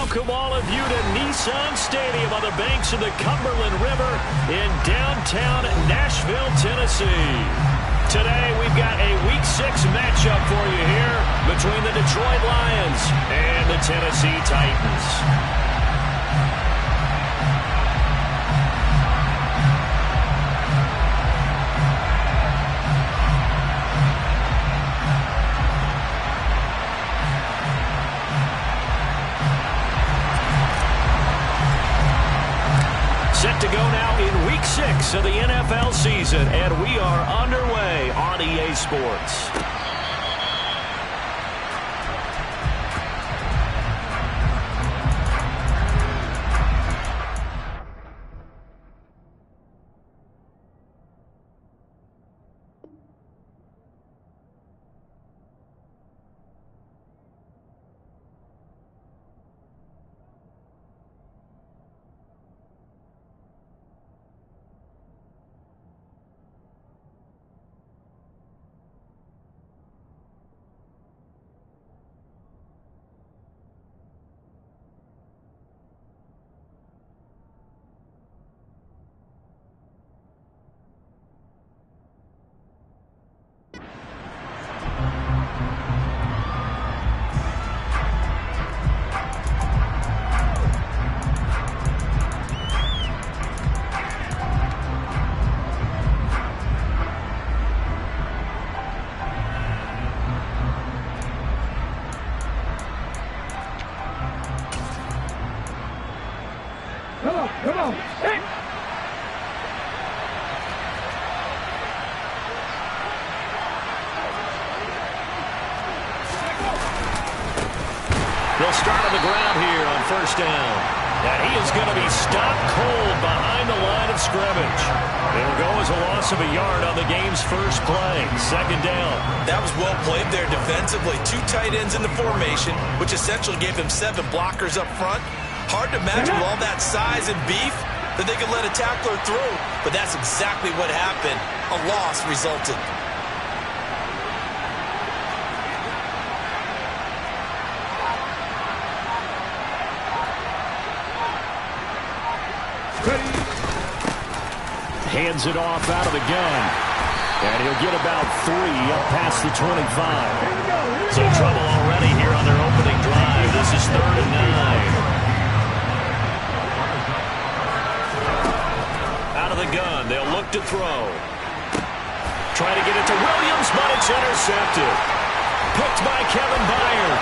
welcome all of you to Nissan Stadium on the banks of the Cumberland River in downtown Nashville, Tennessee. Today we've got a Week 6 matchup for you here between the Detroit Lions and the Tennessee Titans. Set to go now in Week 6 of the NFL season, and we are underway on EA Sports. Come on. Hey. They'll start on the ground here on first down. And he is going to be stopped cold behind the line of scrimmage. It'll go as a loss of a yard on the game's first play. Second down. That was well played there defensively. Two tight ends in the formation, which essentially gave them 7 blockers up front. Hard to imagine with all that size and beef that they could let a tackler through, but that's exactly what happened. A loss resulted. Hands it off out of the gun. And he'll get about 3 up past the 25. So trouble already here on their opening drive. This is 3rd and 9. Out of the gun, they'll look to throw. Try to get it to Williams, but it's intercepted. Picked by Kevin Byard.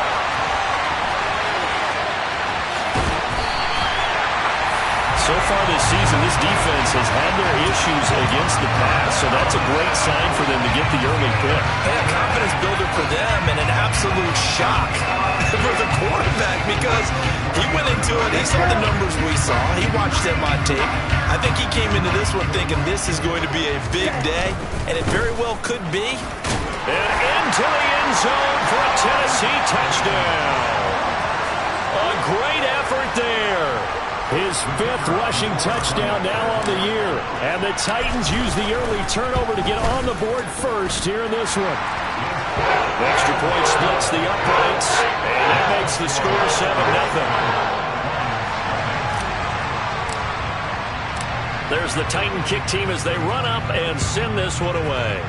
So far this season, this defense has had their issues against the pass, so that's a great sign for them to get the early pick. Hey, a confidence builder for them and an absolute shock for the quarterback because he went into it. He saw the numbers we saw. He watched them on tape. I think he came into this one thinking this is going to be a big day, and it very well could be. And into the end zone for a Tennessee touchdown. A great effort there. His 5th rushing touchdown now on the year. And the Titans use the early turnover to get on the board first here in this one. Extra point splits the uprights. And that makes the score 7-0. There's the Titan kick team as they run up and send this one away.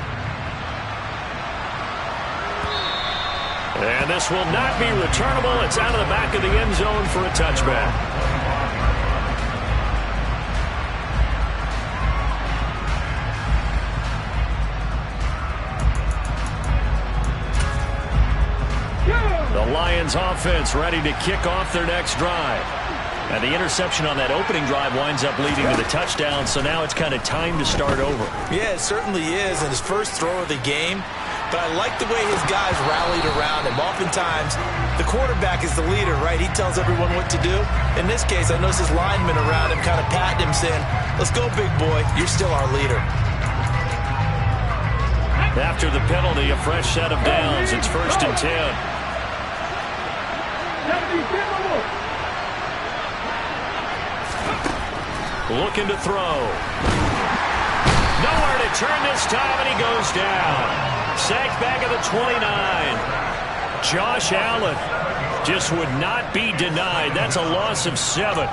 And this will not be returnable. It's out of the back of the end zone for a touchback. The Lions offense ready to kick off their next drive. And the interception on that opening drive winds up leading to the touchdown, so now it's kind of time to start over. Yeah, it certainly is, and his first throw of the game. But I like the way his guys rallied around him. Oftentimes, the quarterback is the leader, right? He tells everyone what to do. In this case, I noticed his linemen around him kind of patting him, saying, "Let's go, big boy. You're still our leader." After the penalty, a fresh set of downs. It's 1st and 10. Looking to throw. Nowhere to turn this time, and he goes down. Sacked back at the 29. Josh Allen just would not be denied. That's a loss of 7.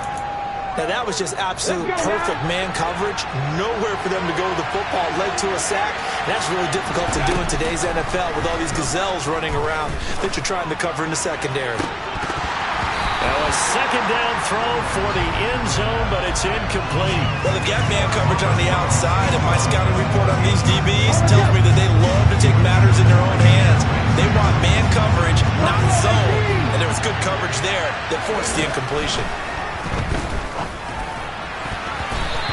Now, that was just absolute perfect man coverage. Nowhere for them to go with the football. Led to a sack. That's really difficult to do in today's NFL with all these gazelles running around that you're trying to cover in the secondary. Now a second down throw for the end zone, but it's incomplete. Well, they've got man coverage on the outside, and my scouting report on these DBs tells me that they love to take matters in their own hands. They want man coverage, not zone. And there was good coverage there that forced the incompletion.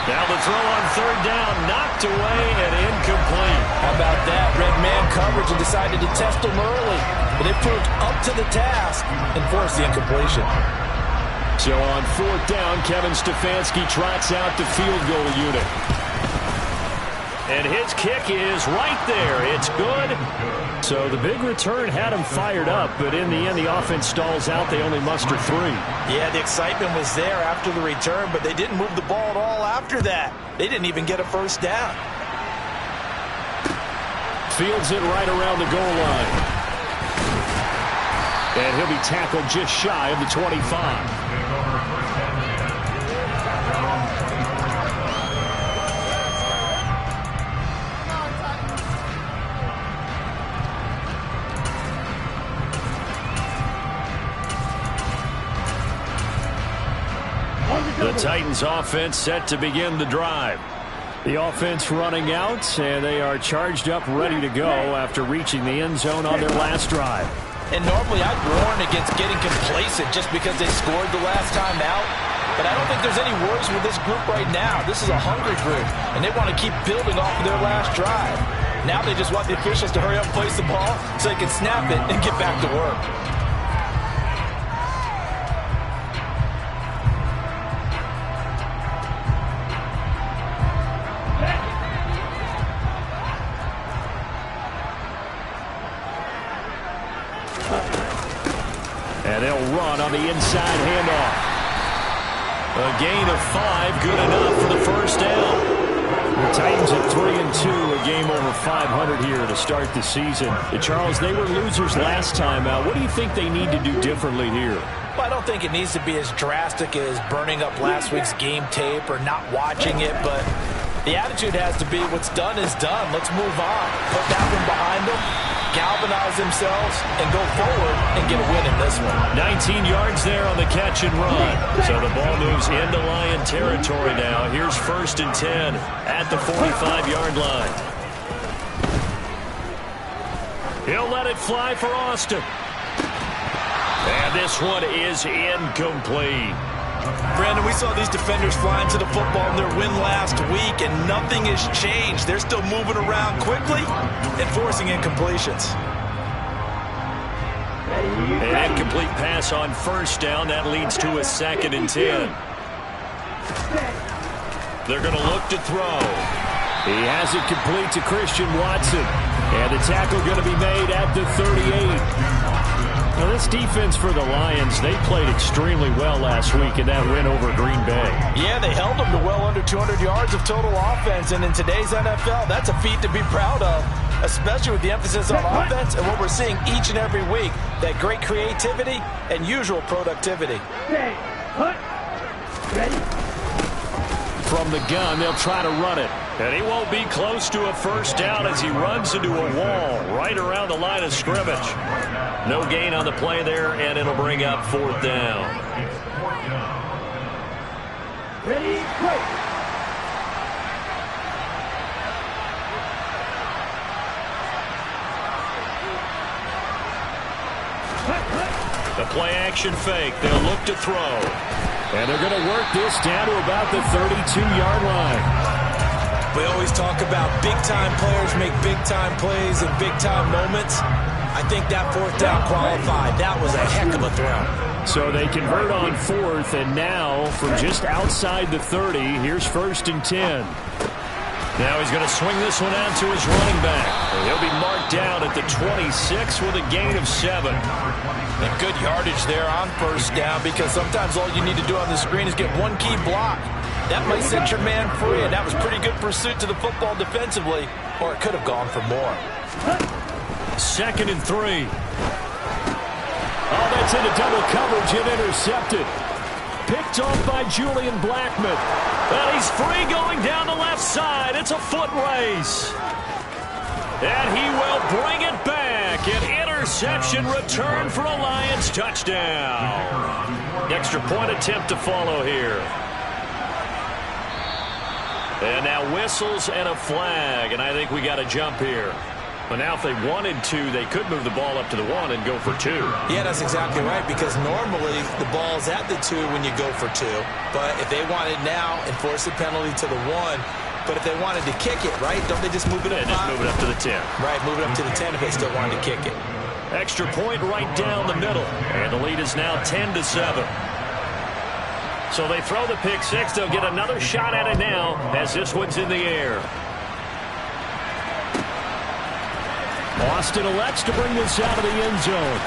Now the throw on third down, knocked away and incomplete. How about that? Red man coverage and decided to test them early. But they proved up to the task and forced the incompletion. So on fourth down, Kevin Stefanski trots out the field goal unit. And his kick is right there. It's good. So the big return had him fired up, but in the end, the offense stalls out. They only muster 3. Yeah, the excitement was there after the return, but they didn't move the ball at all after that. They didn't even get a first down. Fields it right around the goal line. And he'll be tackled just shy of the 25. The Titans offense set to begin the drive. The offense running out, and they are charged up, ready to go after reaching the end zone on their last drive. And normally I'd warn against getting complacent just because they scored the last time out. But I don't think there's any worries with this group right now. This is a hungry group, and they want to keep building off of their last drive. Now they just want the officials to hurry up and place the ball so they can snap it and get back to work. And they'll run on the inside handoff. A gain of 5, good enough for the first down. The Titans at 3-2, a game over 500 here to start the season. Charles, they were losers last time out. What do you think they need to do differently here? Well, I don't think it needs to be as drastic as burning up last week's game tape or not watching it, but the attitude has to be what's done is done. Let's move on. Put that one behind them, galvanize themselves, and go forward and get a win in this one. 19 yards there on the catch and run. So the ball moves into Lion territory now. Here's 1st and 10 at the 45-yard line. He'll let it fly for Austin. And this one is incomplete. Brandon, we saw these defenders flying to the football in their win last week, and nothing has changed. They're still moving around quickly and forcing incompletions. An incomplete pass on first down. That leads to a 2nd and 10. They're going to look to throw. He has it complete to Christian Watson. And the tackle going to be made at the 38. Now, this defense for the Lions, they played extremely well last week in that win over Green Bay. Yeah, they held them to well under 200 yards of total offense, and in today's NFL, that's a feat to be proud of, especially with the emphasis on offense and what we're seeing each and every week, that great creativity and usual productivity. From the gun, they'll try to run it. And he won't be close to a first down as he runs into a wall right around the line of scrimmage. No gain on the play there, and it'll bring up 4th down. Ready, go. The play-action fake. They'll look to throw. And they're going to work this down to about the 32-yard line. We always talk about big-time players make big-time plays in big-time moments. I think that 4th down qualified. That was a heck of a throw. So they convert on 4th, and now from just outside the 30, here's 1st and 10. Now he's going to swing this one out to his running back. And he'll be marked down at the 26 with a gain of 7. And good yardage there on first down, because sometimes all you need to do on the screen is get one key block. That might set your man free, and that was pretty good pursuit to the football defensively, or it could have gone for more. 2nd and 3. Oh, that's into double coverage and intercepted. Picked off by Julian Blackmon. And he's free going down the left side. It's a foot race. And he will bring it back. An interception return for a Lions touchdown. Extra point attempt to follow here. And now whistles and a flag. And I think we got a jump here. But now if they wanted to, they could move the ball up to the 1 and go for 2. Yeah, that's exactly right, because normally the ball's at the 2 when you go for 2. But if they wanted now, enforce the penalty to the 1. But if they wanted to kick it, right, don't they just move it up? Yeah, just move it up to the 10. Right, move it up to the 10 if they still wanted to kick it. Extra point right down the middle. And the lead is now 10-7. So they throw the pick 6. They'll get another shot at it now as this one's in the air. Austin elects to bring this out of the end zone.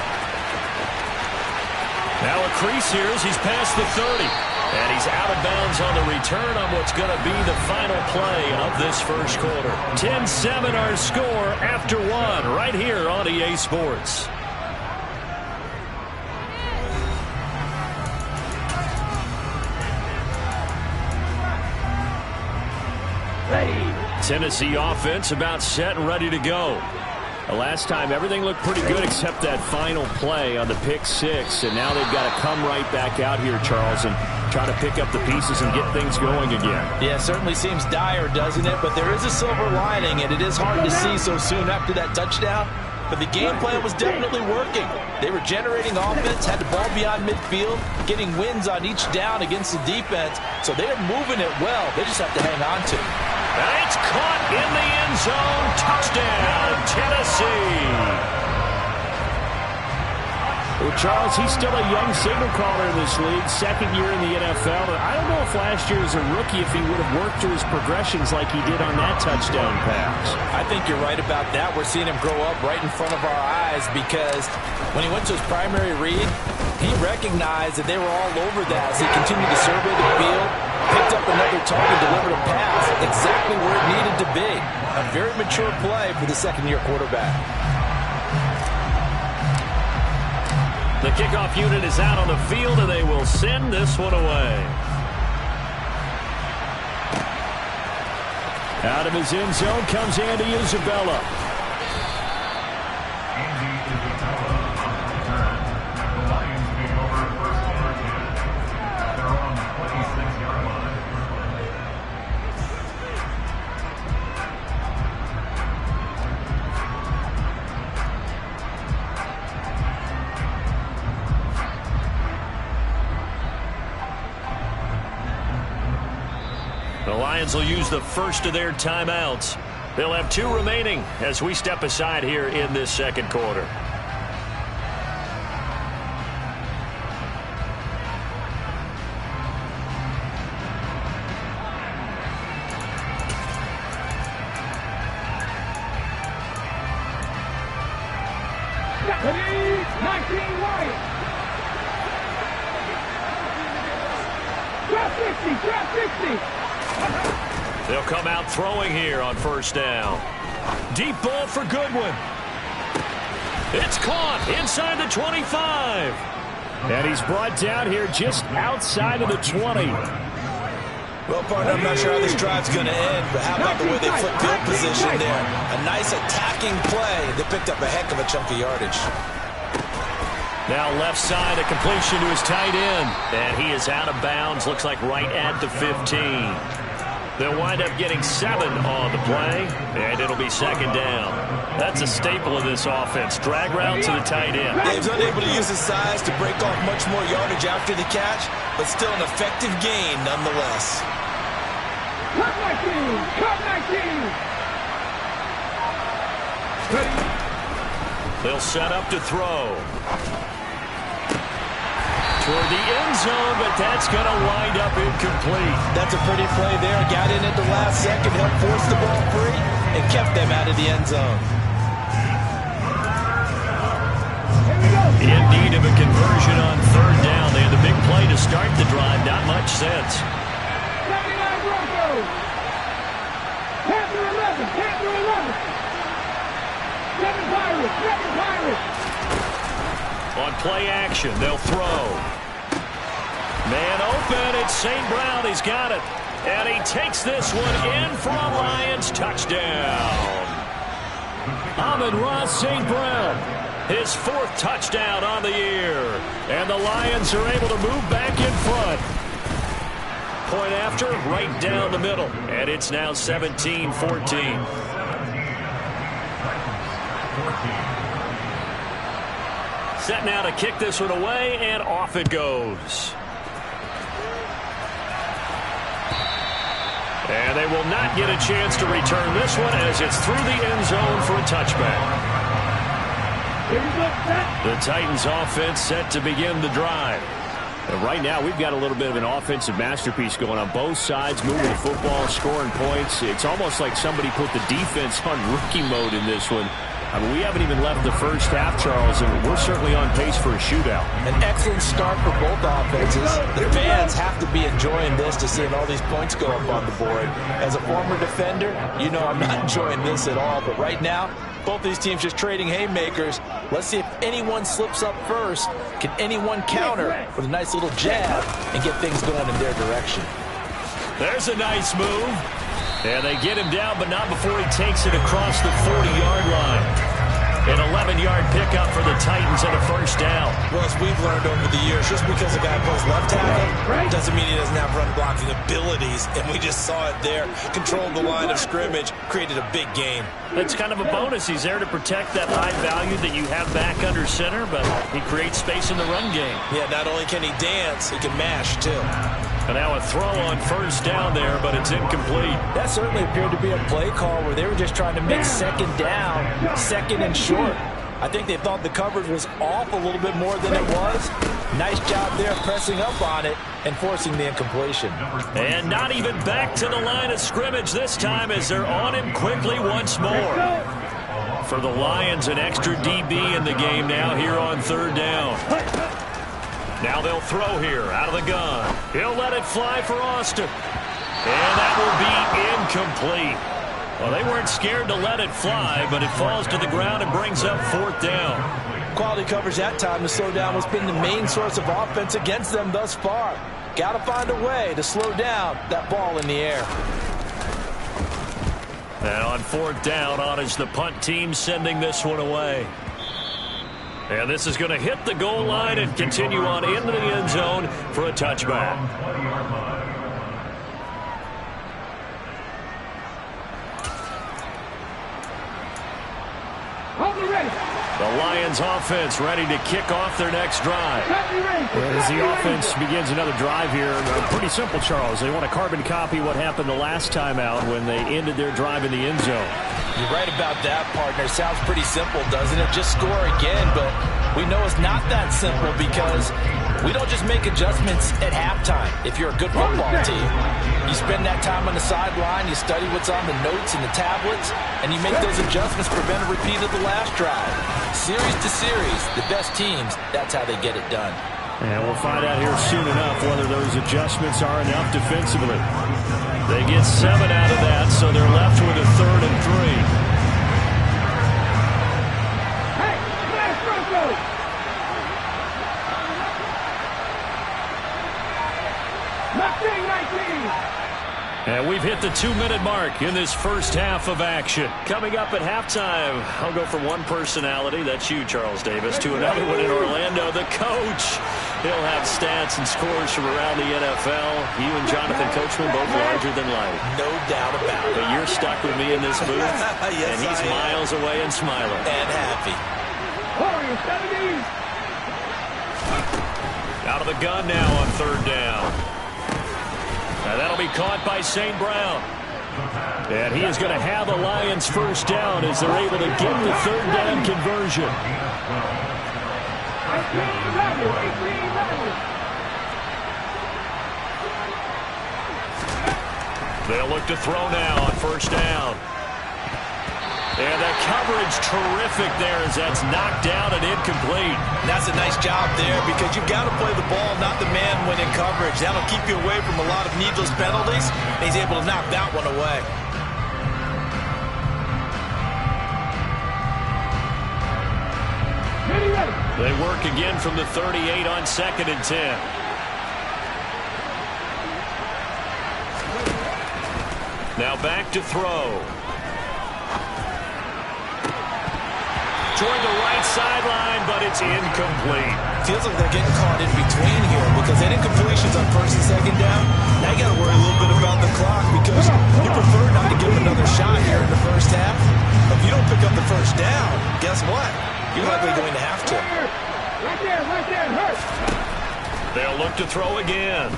Now a crease here as he's past the 30. And he's out of bounds on the return on what's going to be the final play of this first quarter. 10-7 our score after 1 right here on EA Sports. Ready. Tennessee offense about set and ready to go. The last time, everything looked pretty good except that final play on the pick 6. And now they've got to come right back out here, Charles, and try to pick up the pieces and get things going again. Yeah, certainly seems dire, doesn't it? But there is a silver lining, and it is hard to see so soon after that touchdown. But the game plan was definitely working. They were generating offense, had the ball beyond midfield, getting wins on each down against the defense. So they're moving it well. They just have to hang on to it. And it's caught in the end zone. Touchdown, Tennessee. Well, Charles, he's still a young signal caller in this league, second year in the NFL. I don't know if last year as a rookie, if he would have worked through his progressions like he did on that touchdown pass. I think you're right about that. We're seeing him grow up right in front of our eyes because when he went to his primary read, he recognized that they were all over that as he continued to survey the field, picked up another target, delivered a pass exactly where it needed to be. A very mature play for the second-year quarterback. The kickoff unit is out on the field, and they will send this one away. Out of his end zone comes Andy Isabella. The Lions will use the first of their timeouts. They'll have 2 remaining as we step aside here in this second quarter. Ready. 19 Lions. Drop 60. Drop 60. They'll come out throwing here on first down. Deep ball for Goodwin. It's caught inside the 25. And he's brought down here just outside of the 20. Well, partner, I'm not sure how this drive's going to end, but how about the way they flip field position there? A nice attacking play. They picked up a heck of a chunk of yardage. Now left side, a completion to his tight end. And he is out of bounds, looks like right at the 15. They'll wind up getting 7 on the play, and it'll be second down. That's a staple of this offense. Drag route to the tight end. Dave's unable to use his size to break off much more yardage after the catch, but still an effective gain nonetheless. Cut 19. Cut 19. Ready. They'll set up to throw. Toward the end zone, but that's going to wind up incomplete. That's a pretty play there. Got in at the last second, helped force the ball free, and kept them out of the end zone. Here we go. In need of a conversion on third down. They had the big play to start the drive. Not much sense. 79 Broncos. Panther 11. Panther 11. 7 Pirates. 7 Pirates. On play action. They'll throw. Man open. It's St. Brown. He's got it. And he takes this one in for a Lions touchdown. Amon-Ra St. Brown, his 4th touchdown on the year. And the Lions are able to move back in front. Point after, right down the middle. And it's now 17-14. Set now to kick this one away, and off it goes. And they will not get a chance to return this one as it's through the end zone for a touchback. The Titans offense set to begin the drive. And right now we've got a little bit of an offensive masterpiece going on both sides, moving the football, scoring points. It's almost like somebody put the defense on rookie mode in this one. I mean, we haven't even left the first half, Charles, and we're certainly on pace for a shootout. An excellent start for both offenses. The fans have to be enjoying this to seeing all these points go up on the board. As a former defender, you know I'm not enjoying this at all. But right now, both these teams just trading haymakers. Let's see if anyone slips up first. Can anyone counter with a nice little jab and get things going in their direction? There's a nice move. And they get him down, but not before he takes it across the 40-yard line. An 11-yard pickup for the Titans and a first down. Well, as we've learned over the years, just because a guy plays left tackle doesn't mean he doesn't have run-blocking abilities. And we just saw it there. Controlled the line of scrimmage, created a big gain. It's kind of a bonus. He's there to protect that high value that you have back under center, but he creates space in the run game. Yeah, not only can he dance, he can mash, too. And now a throw on first down there, but it's incomplete. That certainly appeared to be a play call where they were just trying to make second down, second and short. I think they thought the coverage was off a little bit more than it was. Nice job there pressing up on it and forcing the incompletion. And not even back to the line of scrimmage this time as they're on him quickly once more. For the Lions, an extra DB in the game now here on third down. Now they'll throw here out of the gun. He'll let it fly for Austin. And that will be incomplete. Well, they weren't scared to let it fly, but it falls to the ground and brings up fourth down. Quality coverage that time to slow down what's been the main source of offense against them thus far. Got to find a way to slow down that ball in the air. And on fourth down, on is the punt team sending this one away. And this is going to hit the goal line and continue on into the end zone for a touchback. The Lions offense ready to kick off their next drive. As the offense begins another drive here, pretty simple, Charles. They want to carbon copy what happened the last time out when they ended their drive in the end zone. You're right about that, partner. Sounds pretty simple, doesn't it? Just score again, but we know it's not that simple because we don't just make adjustments at halftime if you're a good football team. You spend that time on the sideline, you study what's on the notes and the tablets, and you make those adjustments to prevent a repeat of the last drive. Series to series, the best teams, that's how they get it done. And we'll find out here soon enough whether those adjustments are enough defensively. They get 7 out of that, so they're left with a 3rd and 3. And we've hit the 2-minute mark in this first half of action. Coming up at halftime, I'll go from one personality, that's you, Charles Davis, to another one in Orlando, the coach. He'll have stats and scores from around the NFL. You and Jonathan Coachman both larger than life. No doubt about it. But you're stuck with me in this booth, yes, and he's miles away and smiling. And happy. Out of the gun now on third down. And that'll be caught by St. Brown. And he is going to have the Lions first down as they're able to get the third down conversion. They'll look to throw now on first down. And the coverage terrific there as that's knocked down and incomplete. That's a nice job there because you've got to play the ball, not the man when in coverage. That'll keep you away from a lot of needless penalties. And he's able to knock that one away. Ready. They work again from the 38 on 2nd and 10. Now back to throw. Toward the right sideline, but it's incomplete. Feels like they're getting caught in between here because that incompletion's on 1st and 2nd down. Now you got to worry a little bit about the clock because you prefer not to give them another shot here in the first half. If you don't pick up the first down, guess what? You're likely going to have to. Right there, hurt. They'll look to throw again.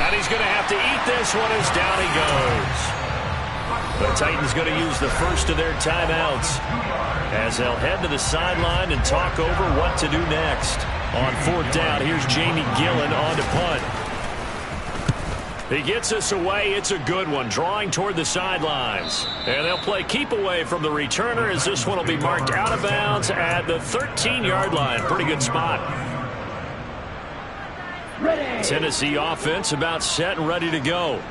And he's going to have to eat this one as down he goes. The Titans going to use the first of their timeouts as they'll head to the sideline and talk over what to do next. On 4th down, here's Jamie Gillen on to punt. He gets us away. It's a good one, drawing toward the sidelines. And they'll play keep away from the returner as this one will be marked out of bounds at the 13-yard line. Pretty good spot. Tennessee offense about set and ready to go.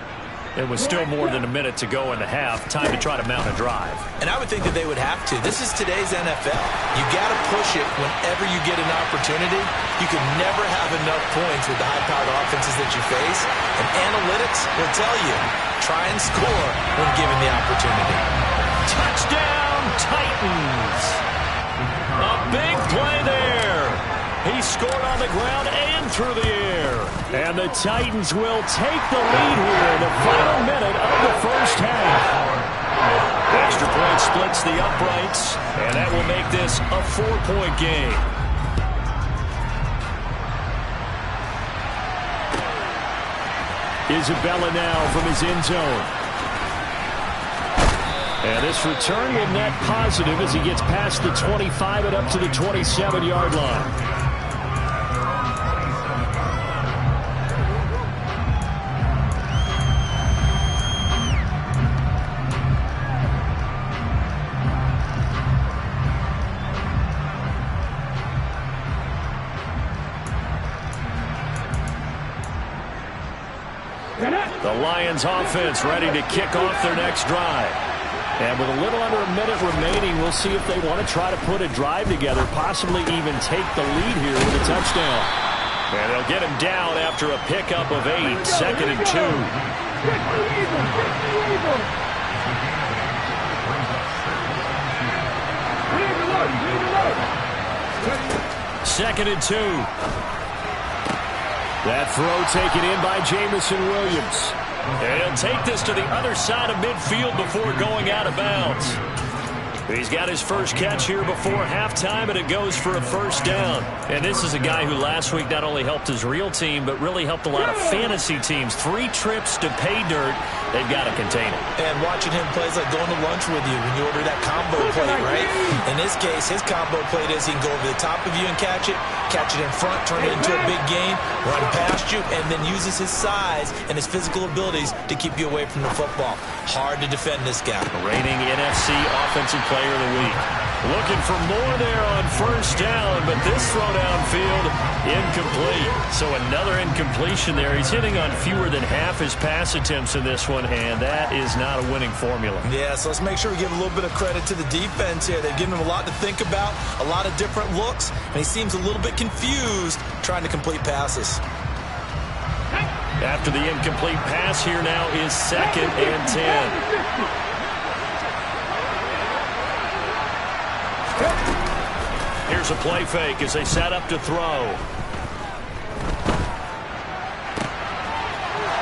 It was still more than a minute to go in the half. Time to try to mount a drive. And I would think that they would have to. This is today's NFL. You got to push it whenever you get an opportunity. You can never have enough points with the high-powered offenses that you face. And analytics will tell you, try and score when given the opportunity. Touchdown, Titans. A big play there. He scored on the ground and through the air. And the Titans will take the lead here in the final minute of the first half. Extra point splits the uprights, and that will make this a 4-point game. Isabella now from his end zone. And this return will net positive as he gets past the 25 and up to the 27-yard line. The Lions offense ready to kick off their next drive. And with a little under a minute remaining, we'll see if they want to try to put a drive together, possibly even take the lead here with a touchdown. And they'll get him down after a pickup of 8, 2nd and 2. 2nd and 2. That throw taken in by Jamison Williams. And he'll take this to the other side of midfield before going out of bounds. He's got his first catch here before halftime, and it goes for a first down. And this is a guy who last week not only helped his real team, but really helped a lot of fantasy teams. 3 trips to pay dirt. They've got to contain it. And watching him play is like going to lunch with you when you order that combo plate, right? In this case, his combo plate is he can go over the top of you and catch it in front, turn it into a big gain, run past you, and then uses his size and his physical abilities to keep you away from the football. Hard to defend this guy. Reigning NFC Offensive Player of the Week. Looking for more there on first down, but this throw downfield, incomplete. So another incompletion there. He's hitting on fewer than half his pass attempts in this one, and that is not a winning formula. Yeah, so let's make sure we give a little bit of credit to the defense here. They've given him a lot to think about, a lot of different looks, and he seems a little bit confused trying to complete passes. After the incomplete pass, here now is 2nd and 10. Here's a play fake as they set up to throw.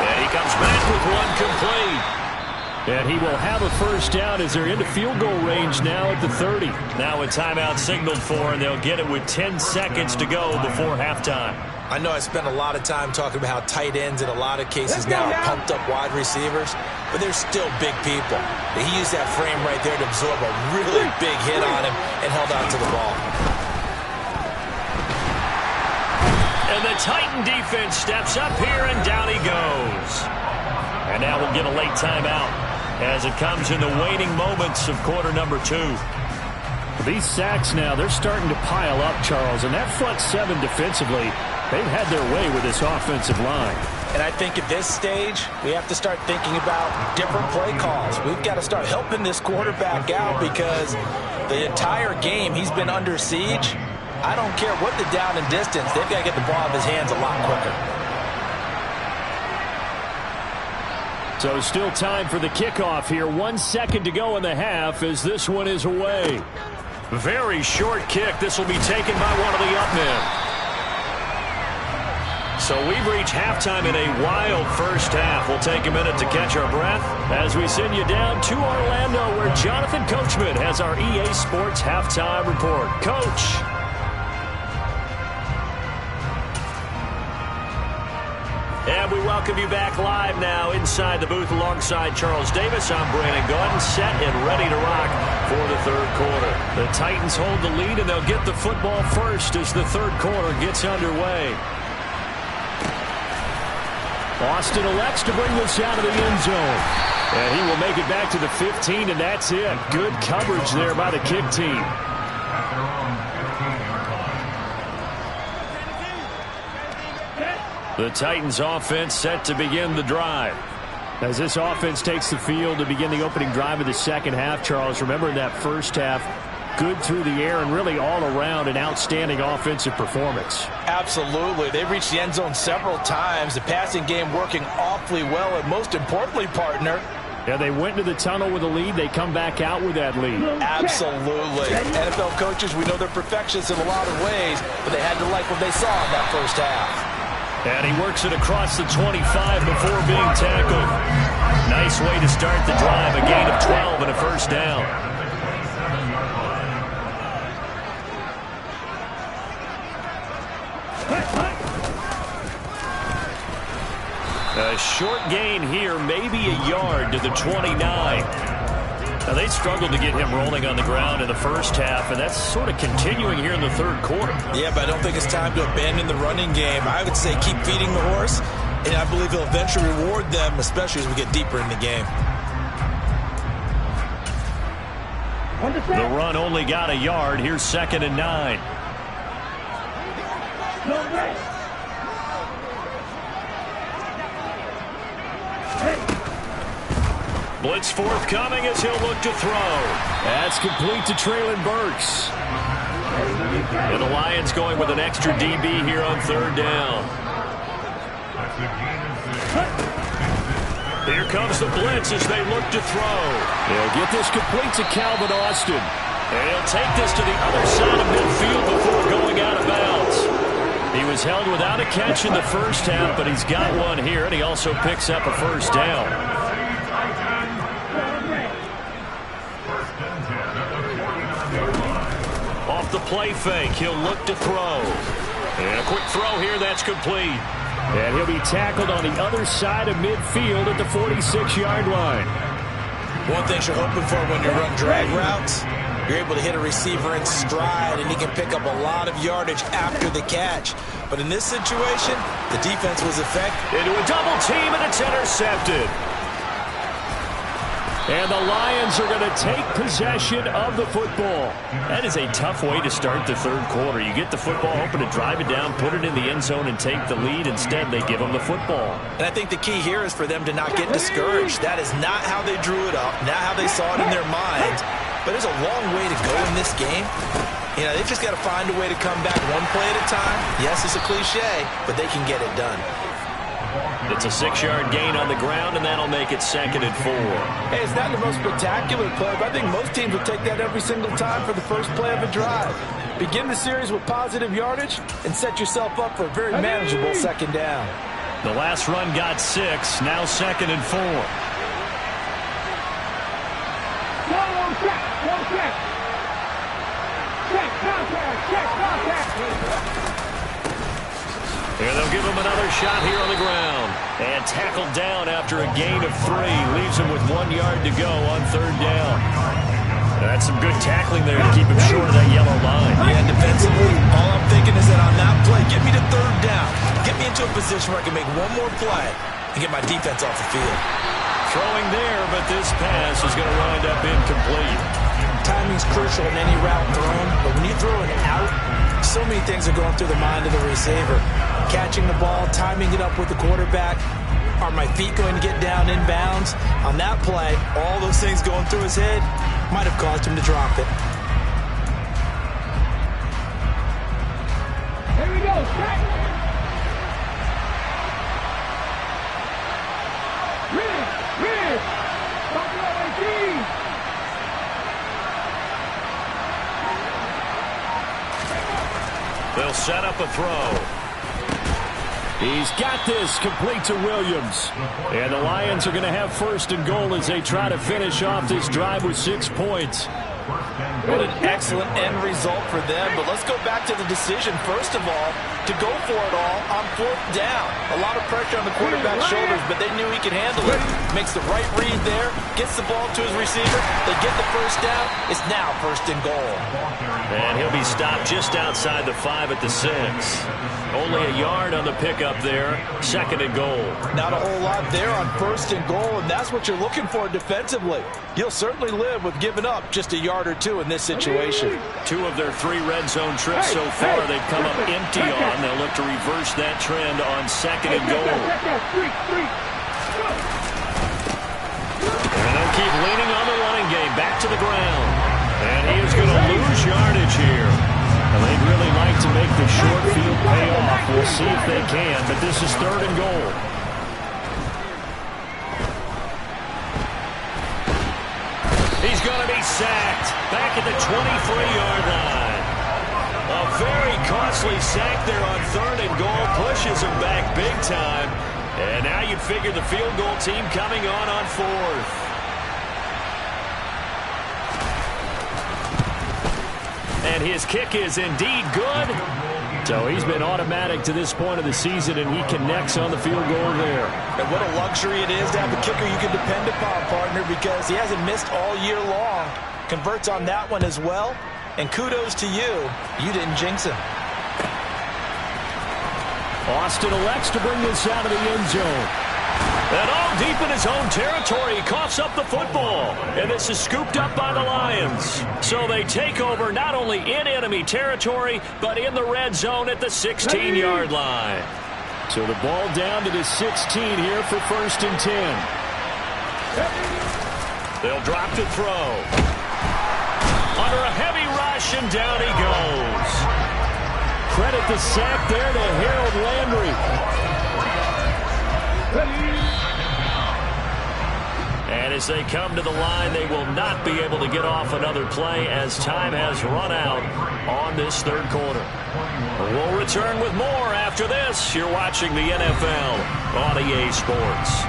And he comes back with one complete. And he will have a first down as they're into field goal range now at the 30. Now a timeout signaled for, and they'll get it with 10 seconds to go before halftime. I know I spent a lot of time talking about how tight ends in a lot of cases now are pumped up wide receivers, but they're still big people. He used that frame right there to absorb a really big hit on him and held on to the ball. And the Titan defense steps up here, and down he goes. And now we'll get a late timeout as it comes in the waning moments of quarter number 2. These sacks now, they're starting to pile up, Charles, and that front 7 defensively, they've had their way with this offensive line. And I think at this stage, we have to start thinking about different play calls. We've got to start helping this quarterback out because The entire game, he's been under siege. I don't care what the down and distance. They've got to get the ball in his hands a lot quicker. So still time for the kickoff here. 1 second to go in the half as this one is away. Very short kick. This will be taken by one of the up men. So we've reached halftime in a wild first half. We'll take a minute to catch our breath as we send you down to Orlando, where Jonathan Coachman has our EA Sports halftime report. Coach. And we welcome you back live now inside the booth alongside Charles Davis. I'm Brandon Gaudin, set and ready to rock for the third quarter. The Titans hold the lead, and they'll get the football first as the third quarter gets underway. Austin elects to bring this out of the end zone. And he will make it back to the 15, and that's it. Good coverage there by the kick team. The Titans offense set to begin the drive. As this offense takes the field to begin the opening drive of the second half, Charles, remember in that first half, good through the air and really all around an outstanding offensive performance. Absolutely. They've reached the end zone several times. The passing game working awfully well, and most importantly, partner, yeah, they went to the tunnel with a lead. They come back out with that lead. Absolutely. NFL coaches, we know they're perfectionists in a lot of ways, but they had to like what they saw in that first half. And he works it across the 25 before being tackled. Nice way to start the drive. A gain of 12 and a first down. A short gain here, maybe a yard to the 29. Now, they struggled to get him rolling on the ground in the first half, and that's sort of continuing here in the third quarter. Yeah, but I don't think it's time to abandon the running game. I would say keep feeding the horse, and I believe he'll eventually reward them, especially as we get deeper in the game. The run only got a yard. Here's 2nd and 9. Blitz forthcoming as he'll look to throw. That's complete to Traylon Burks. And the Lions going with an extra DB here on third down. Here comes the blitz as they look to throw. They'll get this complete to Calvin Austin. And he'll take this to the other side of midfield before going out of bounds. He was held without a catch in the first half, but he's got one here, and he also picks up a first down. Off the play fake, he'll look to throw. And a quick throw here, that's complete. And he'll be tackled on the other side of midfield at the 46-yard line. One thing you're hoping for when you run drag routes, you're able to hit a receiver in stride, and he can pick up a lot of yardage after the catch. But in this situation, the defense was effective. Into a double team, and it's intercepted. And the Lions are going to take possession of the football. That is a tough way to start the third quarter. You get the football, hoping to drive it down, put it in the end zone, and take the lead. Instead, they give them the football. And I think the key here is for them to not get discouraged. That is not how they drew it up, not how they saw it in their minds. But there's a long way to go in this game. You know, they've just got to find a way to come back one play at a time. Yes, it's a cliche, but they can get it done. It's a 6-yard gain on the ground, and that'll make it 2nd and 4. Hey, it's not the most spectacular play, but I think most teams will take that every single time for the first play of a drive. Begin the series with positive yardage and set yourself up for a very manageable second down. The last run got 6, now 2nd and 4. And they'll give him another shot here on the ground. And tackled down after a gain of 3. Leaves him with 1 yard to go on third down. That's some good tackling there to keep him short of that yellow line. Yeah, defensively, all I'm thinking is that on that play, get me to third down. Get me into a position where I can make one more play and get my defense off the field. Throwing there, but this pass is going to wind up incomplete. Timing's crucial in any route thrown, but when you throw it out, so many things are going through the mind of the receiver. Catching the ball, timing it up with the quarterback. Are my feet going to get down inbounds? On that play, all those things going through his head might have caused him to drop it. sack. Red. Talk about 18. They'll set up a throw. He's got this, complete to Williams. And the Lions are going to have first and goal as they try to finish off this drive with 6 points. What an excellent end result for them. But let's go back to the decision, first of all, to go for it all on 4th down. A lot of pressure on the quarterback's shoulders, but they knew he could handle it. Makes the right read there, gets the ball to his receiver. They get the first down. It's now first and goal. And he'll be stopped just outside the 5 at the 6. Only a yard on the pickup there. 2nd and goal. Not a whole lot there on first and goal, and that's what you're looking for defensively. You'll certainly live with giving up just a yard or 2 in this situation. 2 of their 3 red zone trips so far they've come up empty on. They'll look to reverse that trend on 2nd and goal. And they'll keep leaning on the running game. Back to the ground. And he is going to lose yardage here. And they'd really like to make the short field pay off. We'll see if they can, but this is 3rd and goal. He's going to be sacked back at the 23-yard line. A very costly sack there on 3rd and goal. Pushes him back big time. And now you figure the field goal team coming on 4th. And his kick is indeed good. So he's been automatic to this point of the season, and he connects on the field goal there. And what a luxury it is to have a kicker you can depend upon, partner, because he hasn't missed all year long. Converts on that one as well. And kudos to you. You didn't jinx him. Austin elects to bring this out of the end zone. And all deep in his own territory, he coughs up the football. And this is scooped up by the Lions. So they take over not only in enemy territory, but in the red zone at the 16-yard line. So the ball down to the 16 here for 1st and 10. They'll drop to throw. Under a heavy rush, and down he goes. Credit the sack there to Harold Landry. And as they come to the line, they will not be able to get off another play as time has run out on this 3rd quarter. We'll return with more after this. You're watching the NFL on EA Sports.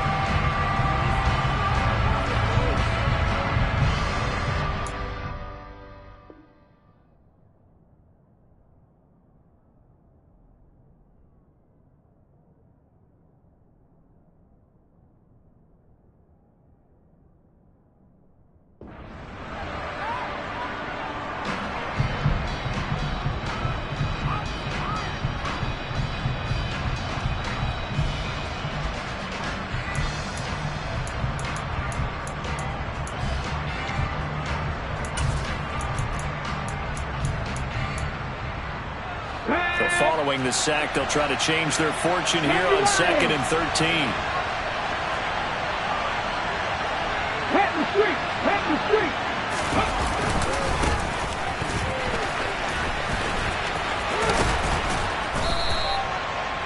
Following the sack, they'll try to change their fortune here on 2nd and 13. Pat the street.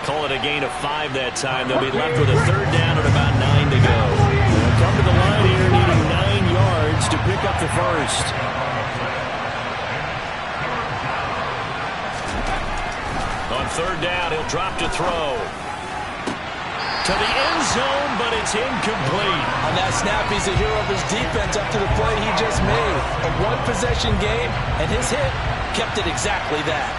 Call it a gain of 5 that time. They'll be left with a 3rd down and about 9 to go. They'll come to the line here needing 9 yards to pick up the first. On 3rd down, he'll drop to throw. To the end zone, but it's incomplete. On that snap, he's a hero of his defense up to the play he just made. A one-possession game, and his hit kept it exactly that.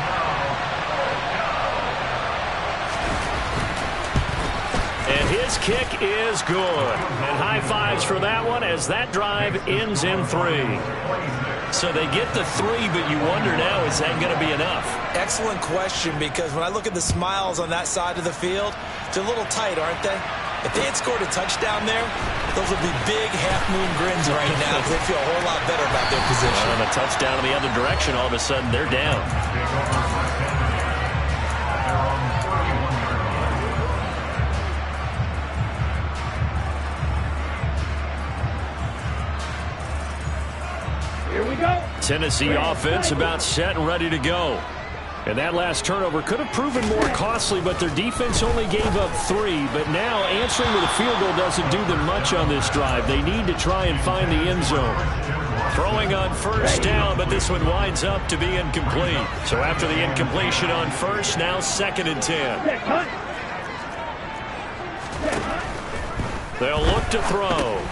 And his kick is good. And high fives for that one as that drive ends in 3. So they get the 3, but you wonder now, is that going to be enough? Excellent question, because when I look at the smiles on that side of the field, they're a little tight, aren't they? If they had scored a touchdown there, those would be big half-moon grins right now because they feel a whole lot better about their position. On a touchdown in the other direction, all of a sudden they're down. Here we go. Tennessee offense about set and ready to go. And that last turnover could have proven more costly, but their defense only gave up 3. But now answering with a field goal doesn't do them much on this drive. They need to try and find the end zone. Throwing on first down, but this one winds up to be incomplete. So after the incompletion on first, now 2nd and 10. They'll look to throw.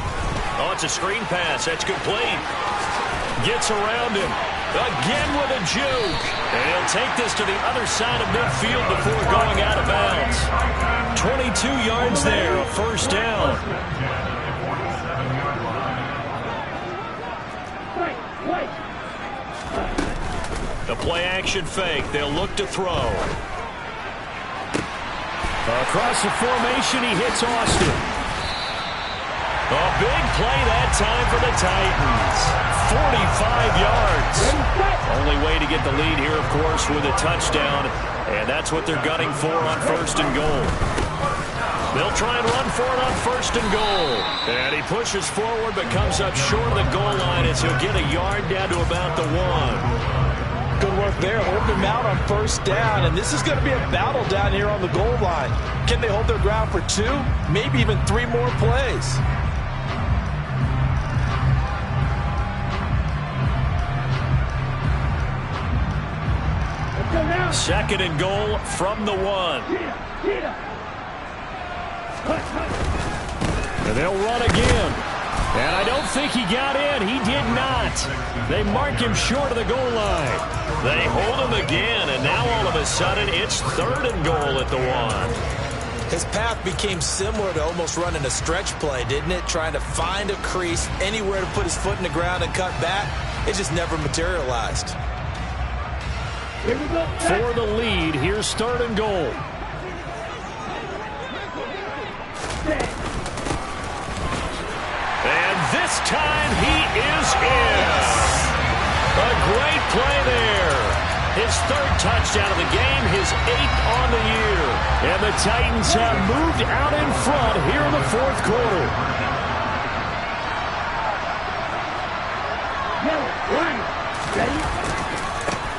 Oh, it's a screen pass. That's complete. Gets around him. Again with a juke. And he'll take this to the other side of midfield before going out of bounds. 22 yards there, a first down. The play-action fake. They'll look to throw. Across the formation, he hits Austin. A big play that time for the Titans. 45 yards. Only way to get the lead here, of course, with a touchdown. And that's what they're gunning for on 1st and goal. They'll try and run for it on 1st and goal. And he pushes forward but comes up short of the goal line as he'll get a yard down to about the 1. Good work there. Hold them out on 1st down. And this is going to be a battle down here on the goal line. Can they hold their ground for 2? Maybe even 3 more plays. Second and goal from the 1. And they'll run again. And I don't think he got in. He did not. They mark him short of the goal line. They hold him again, and now all of a sudden it's 3rd and goal at the 1. His path became similar to almost running a stretch play, didn't it? Trying to find a crease, anywhere to put his foot in the ground and cut back. It just never materialized. For the lead, here's 3rd and goal. And this time he is in. A great play there. His 3rd touchdown of the game, his 8th on the year. And the Titans have moved out in front here in the 4th quarter.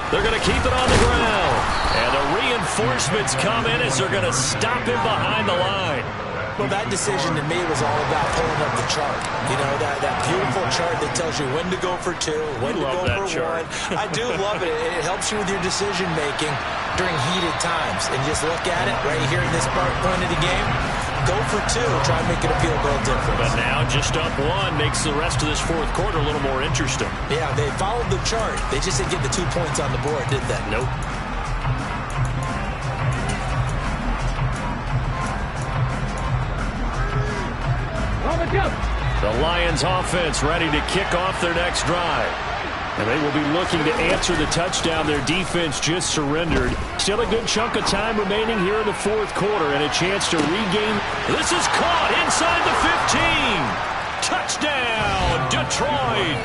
They're going to keep it on the ground. And the reinforcements come in as they're going to stop him behind the line. Well, that decision to me was all about pulling up the chart. You know, that beautiful chart that tells you when to go for 2, when to go for 1. I do love it. It helps you with your decision-making during heated times. And just look at it right here in this point of the game. Go for 2. Try and make it a field goal difference. But now just up 1 makes the rest of this 4th quarter a little more interesting. Yeah, they followed the chart. They just didn't get the 2 points on the board, did they? Nope. The Lions offense ready to kick off their next drive. And they will be looking to answer the touchdown their defense just surrendered. Still a good chunk of time remaining here in the 4th quarter and a chance to regain. This is caught inside the 15. Touchdown, Detroit.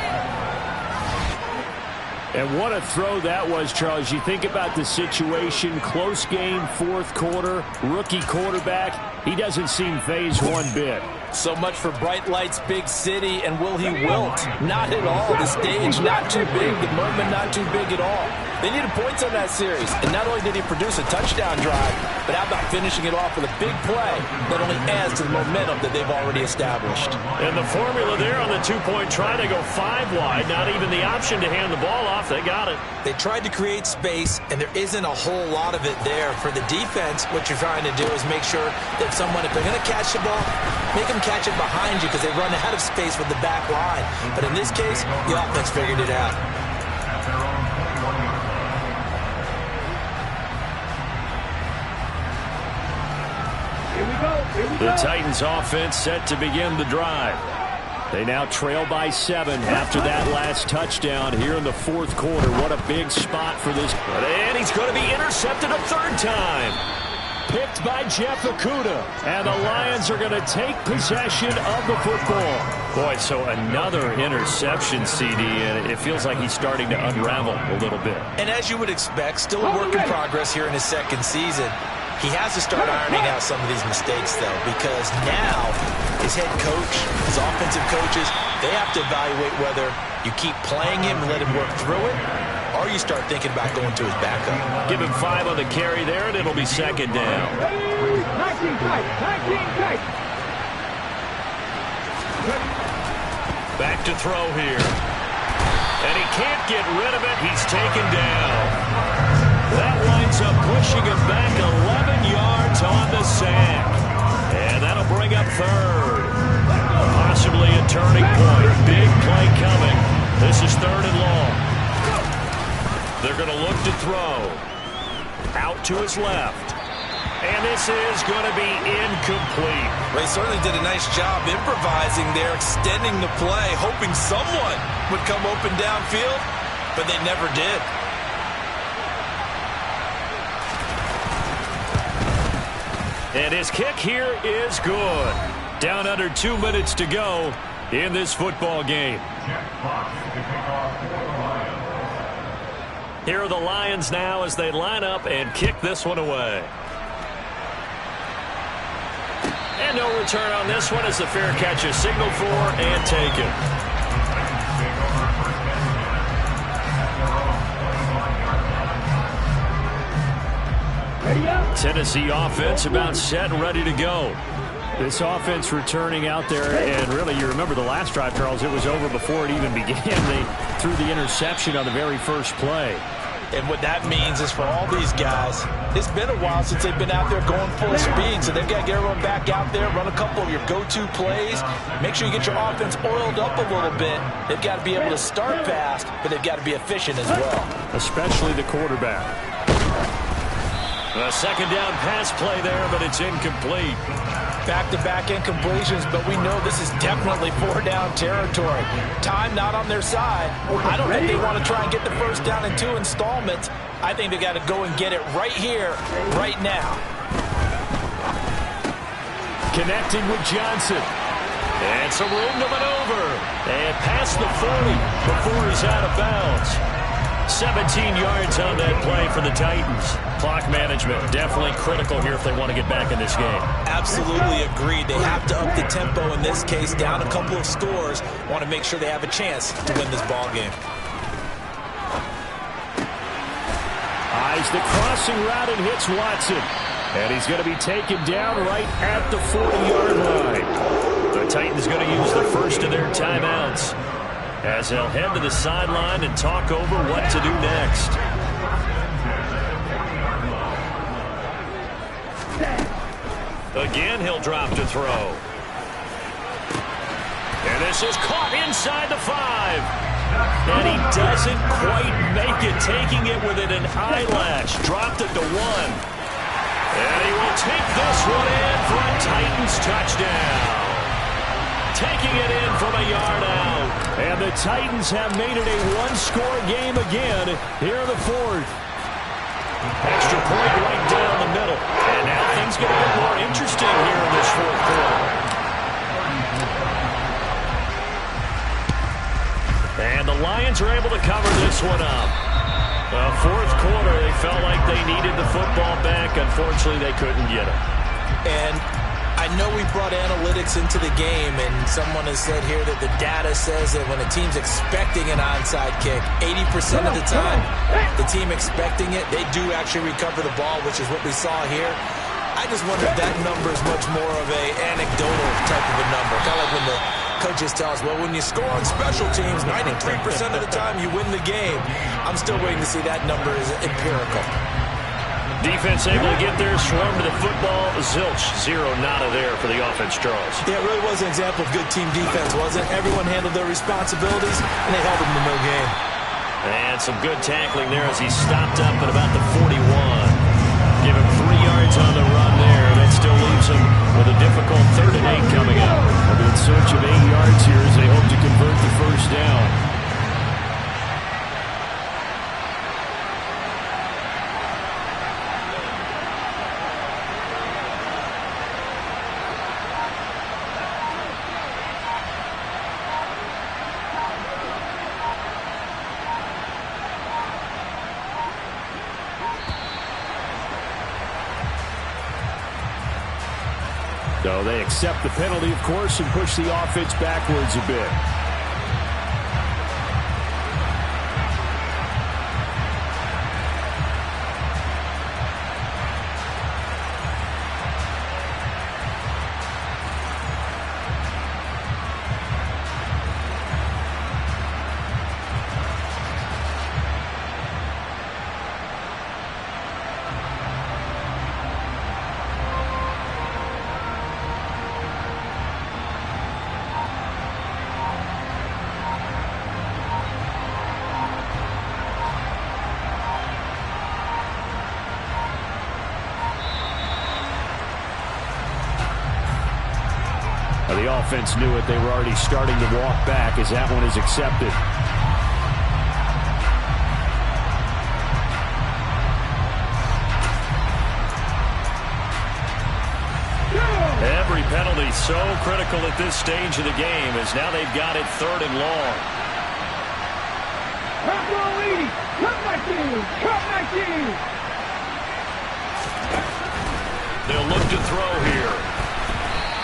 And what a throw that was, Charles. You think about the situation, close game, 4th quarter, rookie quarterback. He doesn't seem fazed one bit. So much for bright lights, big city, and will he wilt? Not at all. The stage not too big, the moment not too big at all. They needed points on that series, and not only did he produce a touchdown drive, but how about finishing it off with a big play that only adds to the momentum that they've already established. And the formula there on the 2-point try to go 5 wide, not even the option to hand the ball off. They got it. They tried to create space, and there isn't a whole lot of it there. For the defense, what you're trying to do is make sure that someone, if they're going to catch the ball, make them catch it behind you because they run out of space with the back line. But in this case, the offense figured it out. The Titans offense set to begin the drive. They now trail by 7 after that last touchdown here in the 4th quarter. What a big spot for this. And he's going to be intercepted a 3rd time. Picked by Jeff Okudah. And the Lions are going to take possession of the football. Boy, so another interception, CD, and it feels like he's starting to unravel a little bit. And as you would expect, still a work in progress here in his 2nd season. He has to start ironing out some of these mistakes, though, because now his head coach, his offensive coaches, they have to evaluate whether you keep playing him and let him work through it, or or you start thinking about going to his backup. Give him 5 on the carry there, and it'll be second down. Tag team tight. Tag team tight. Back to throw here. And he can't get rid of it. He's taken down. That winds up pushing him back 11 yards on the sack. And that'll bring up third. Possibly a turning point. Big play coming. This is 3rd and long. They're going to look to throw. Out to his left. And this is going to be incomplete. They certainly did a nice job improvising there, extending the play, hoping someone would come open downfield, but they never did. And his kick here is good. Down under 2 minutes to go in this football game. Here are the Lions now as they line up and kick this one away. And no return on this one as the fair catch is signaled for and taken. Tennessee offense about set and ready to go. This offense returning out there, and really, you remember the last drive, Charles, it was over before it even began. They threw the interception on the very first play. And what that means is for all these guys, it's been a while since they've been out there going full speed, so they've got to get everyone back out there, run a couple of your go-to plays, make sure you get your offense oiled up a little bit. They've got to be able to start fast, but they've got to be efficient as well. Especially the quarterback. A second down pass play there, but it's incomplete. Back-to-back incompletions, but we know this is definitely 4-down territory. Time not on their side. I don't think they want to try and get the first down in 2 installments. I think they got to go and get it right here, right now. Connecting with Johnson. And some room to maneuver. And past the 40 before he's out of bounds. 17 yards on that play for the Titans. Clock management definitely critical here if they want to get back in this game. Absolutely agreed. They have to up the tempo in this case, down a couple of scores. Want to make sure they have a chance to win this ball game. Eyes the crossing route and hits Watson. And he's going to be taken down right at the 40-yard line. The Titans going to use the first of their timeouts as they'll head to the sideline and talk over what to do next. Again, he'll drop to throw. And this is caught inside the 5. And he doesn't quite make it, taking it within an eyelash. Dropped it to 1. And he will take this one in for a Titans touchdown. Taking it in from a yard out. And the Titans have made it a one-score game again here in the 4th. Extra point right down the middle. And now things get a bit more interesting here in this 4th quarter. And the Lions are able to cover this one up. 4th quarter, they felt like they needed the football back. Unfortunately, they couldn't get it. And I know we brought analytics into the game, and someone has said here that the data says that when a team's expecting an onside kick, 80% of the time, the team expecting it, they do actually recover the ball, which is what we saw here. I just wonder if that number is much more of a anecdotal type of a number. Kind of like when the coaches tell us, well, when you score on special teams, 93% of the time you win the game. I'm still waiting to see that number is empirical. Defense able to get there, swarm to the football. Zilch, 0 nada there for the offense, Charles. Yeah, it really was an example of good team defense, wasn't it? Everyone handled their responsibilities, and they held them to no game. And some good tackling there as he stopped up at about the 41. Give him 3 yards on the run there. That still leaves him with a difficult 3rd and 8 coming up. They'll be in search of 8 yards here as they hope to convert the first down. So they accept the penalty, of course, and push the offense backwards a bit. The offense knew it. They were already starting to walk back as that one is accepted. Every penalty so critical at this stage of the game as now they've got it 3rd and long. They'll look to throw here.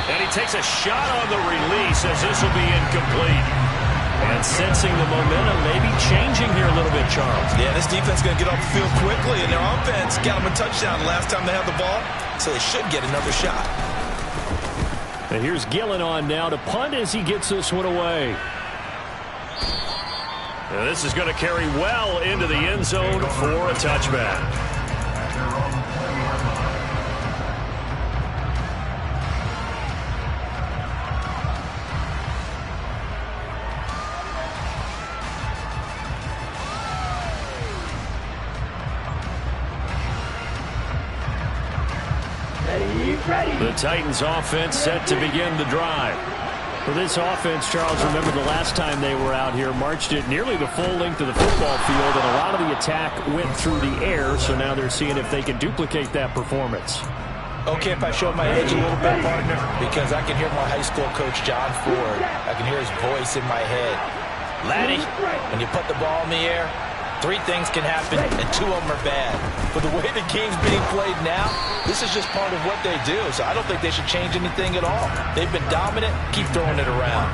And he takes a shot on the release as this will be incomplete. And sensing the momentum maybe changing here a little bit, Charles. Yeah, this defense is going to get off the field quickly, and their offense got them a touchdown last time they had the ball, so they should get another shot. And here's Gillen on now to punt as he gets this one away. And this is going to carry well into the end zone for a touchback. The Titans offense set to begin the drive. For this offense, Charles, remember the last time they were out here, marched it nearly the full length of the football field, and a lot of the attack went through the air, so now they're seeing if they can duplicate that performance. Okay, if I show my age a little bit, partner, because I can hear my high school coach, John Ford. I can hear his voice in my head. Laddie, when you put the ball in the air, 3 things can happen, and 2 of them are bad. But the way the game's being played now, this is just part of what they do, so I don't think they should change anything at all. They've been dominant. Keep throwing it around.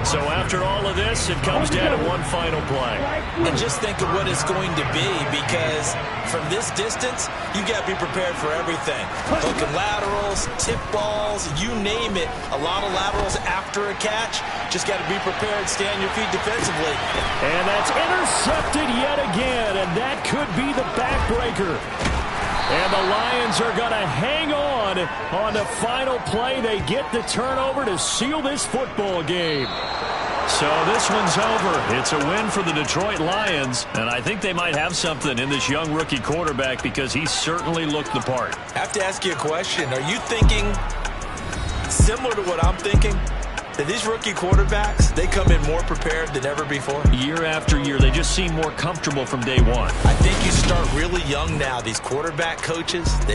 So after all of this, it comes down to one final play. And just think of what it's going to be, because from this distance, you got to be prepared for everything. Hooking laterals, tip balls, you name it. A lot of laterals after a catch. Just got to be prepared, stay on your feet defensively. And that's intercepted yet again, and that could be the backbreaker. And the Lions are going to hang on the final play. They get the turnover to seal this football game. So this one's over. It's a win for the Detroit Lions, and I think they might have something in this young rookie quarterback because he certainly looked the part. I have to ask you a question. Are you thinking similar to what I'm thinking? That these rookie quarterbacks, they come in more prepared than ever before? Year after year, they just seem more comfortable from day one. I think you start really young now. These quarterback coaches, they